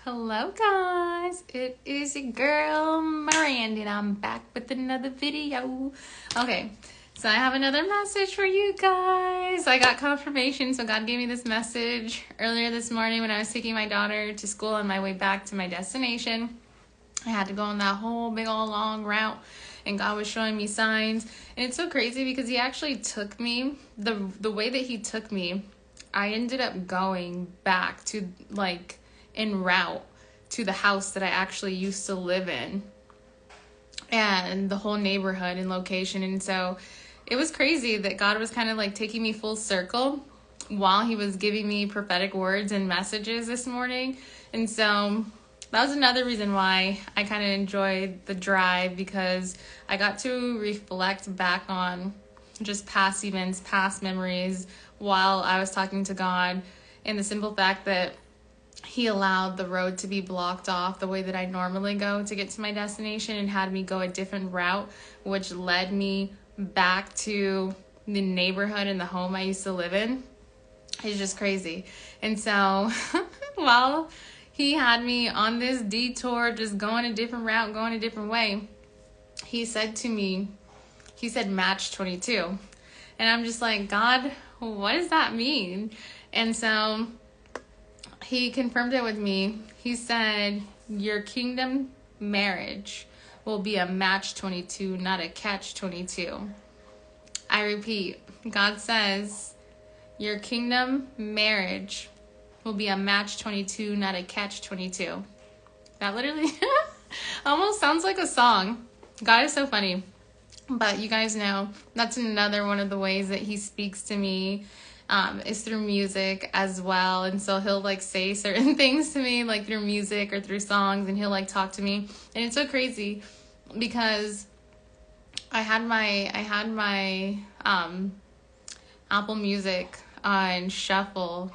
Hello guys, it is your girl Miranda and I'm back with another video. Okay, so I have another message for you guys. I got confirmation, so God gave me this message earlier this morning when I was taking my daughter to school on my way back to my destination. I had to go on that whole big old long route and God was showing me signs. And it's so crazy because he actually took me, the way that he took me, I ended up going back to en route to the house that I actually used to live in and the whole neighborhood and location. And so it was crazy that God was kind of like taking me full circle while he was giving me prophetic words and messages this morning. And so that was another reason why I kind of enjoyed the drive, because I got to reflect back on just past events, past memories while I was talking to God, and the simple fact that he allowed the road to be blocked off the way that I normally go to get to my destination and had me go a different route, which led me back to the neighborhood and the home I used to live in. It's just crazy. And so while he had me on this detour, just going a different route, going a different way, he said to me, he said, match 22. And I'm just like, God, what does that mean? And so he confirmed it with me. He said, your kingdom marriage will be a match 22, not a catch 22. I repeat, God says, your kingdom marriage will be a match 22, not a catch 22. That literally almost sounds like a song. God is so funny. But you guys know that's another one of the ways that he speaks to me, is through music as well. And so he'll say certain things to me through music or through songs, and he'll talk to me. And it's so crazy because I had my Apple Music on shuffle.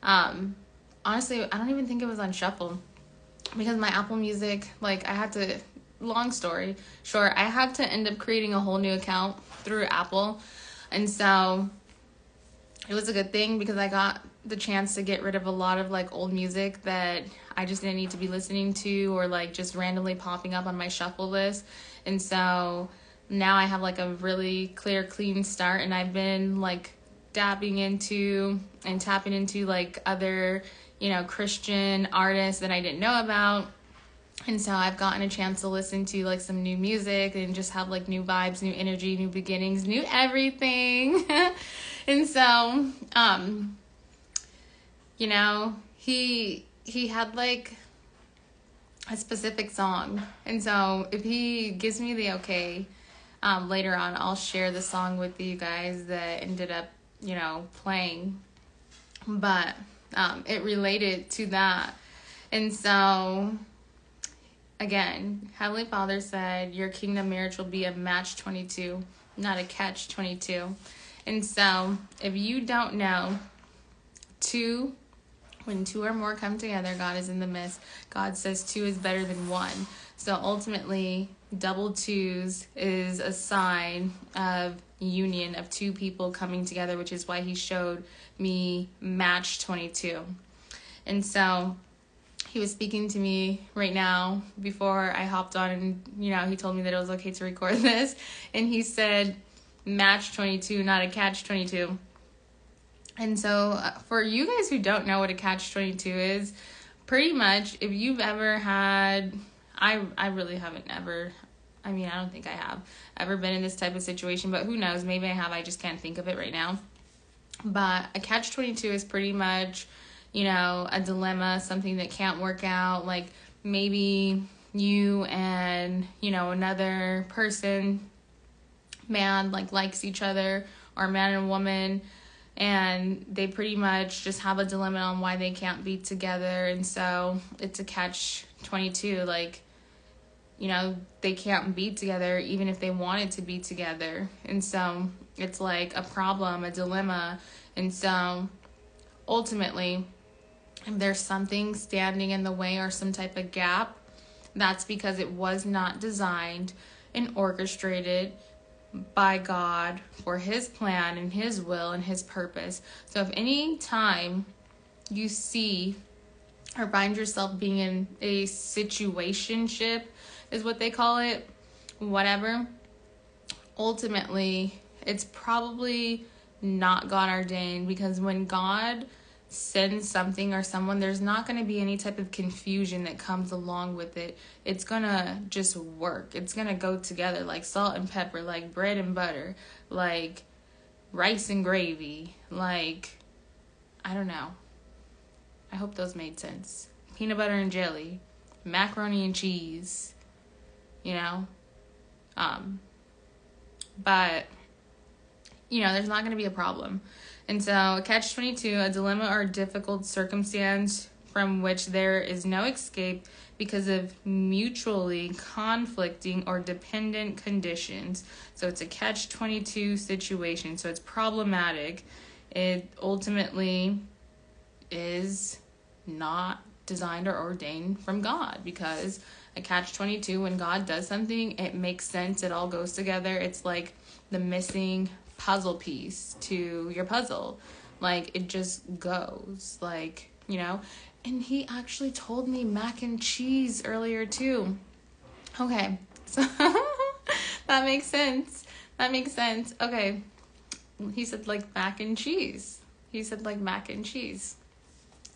Honestly, I don't even think it was on shuffle, because my Apple Music, I had to, long story short, I had to end up creating a whole new account through Apple. And so it was a good thing because I got the chance to get rid of a lot of old music that I just didn't need to be listening to, or just randomly popping up on my shuffle list. And so now I have a really clear, clean start, and I've been dabbing into and tapping into other, Christian artists that I didn't know about. And so I've gotten a chance to listen to some new music and just have new vibes, new energy, new beginnings, new everything. And so, he had a specific song. And so if he gives me the okay, later on, I'll share the song with you guys that ended up, playing. But it related to that. And so again, Heavenly Father said, your kingdom marriage will be a match 22, not a catch 22. And so, if you don't know, when two or more come together, God is in the midst. God says two is better than one. So ultimately, double twos is a sign of union of two people coming together, which is why he showed me match 22. And so he was speaking to me right now before I hopped on, and he told me that it was okay to record this, and he said match 22, not a catch 22. And so for you guys who don't know what a catch 22 is, pretty much if you've ever had, I really haven't ever, I don't think I have ever been in this type of situation, but who knows, maybe I have, I just can't think of it right now. But a catch 22 is pretty much, a dilemma, something that can't work out. Maybe you and, another person, man, likes each other, or man and woman, and they pretty much just have a dilemma on why they can't be together. And so it's a catch 22. They can't be together even if they wanted to be together. And so it's a problem, a dilemma. And so ultimately, if there's something standing in the way or some type of gap, that's because it was not designed and orchestrated by God for his plan and his will and his purpose. So if any time you see or find yourself being in a situationship, is what they call it, whatever, ultimately, it's probably not God ordained, because when God sends something or someone, there's not going to be any type of confusion that comes along with it. It's going to just work. It's going to go together like salt and pepper, like bread and butter, like rice and gravy, like, I don't know. I hope those made sense. Peanut butter and jelly, macaroni and cheese, you know? But, you know, there's not going to be a problem. And so, a catch-22, a dilemma or difficult circumstance from which there is no escape because of mutually conflicting or dependent conditions. So, it's a catch-22 situation. So, it's problematic. It ultimately is not designed or ordained from God, because a catch-22, when God does something, it makes sense. It all goes together. It's like the missing puzzle piece to your puzzle. Like, it just goes, like, you know. And he actually told me mac and cheese earlier too. Okay, so that makes sense. Okay, he said like mac and cheese.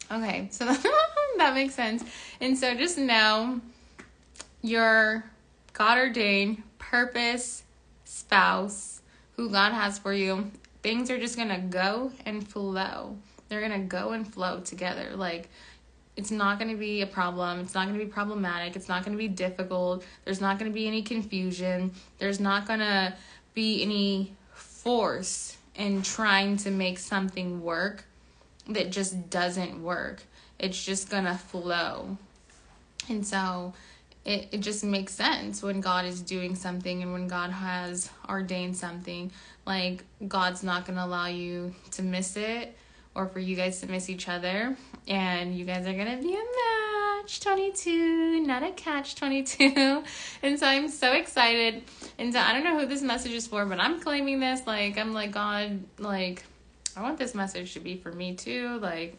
Okay, so that makes sense. And so just know your God ordained purpose spouse who God has for you, things are just going to go and flow. They're going to go and flow together. Like, it's not going to be a problem. It's not going to be problematic. It's not going to be difficult. There's not going to be any confusion. There's not going to be any force in trying to make something work that just doesn't work. It's just going to flow. And so it just makes sense when God is doing something and when God has ordained something. Like, God's not going to allow you to miss it or for you guys to miss each other. And you guys are going to be a match 22, not a catch 22. And so I'm so excited. And so I don't know who this message is for, but I'm claiming this. Like, I'm like, God, like, I want this message to be for me too. Like,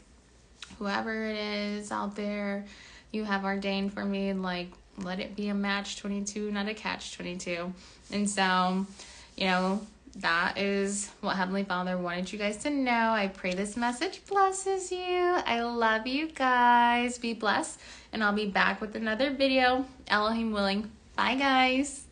whoever it is out there you have ordained for me, like, let it be a match 22, not a catch 22. And so, you know, that is what Heavenly Father wanted you guys to know. I pray this message blesses you. I love you guys. Be blessed. And I'll be back with another video, Elohim willing. Bye, guys.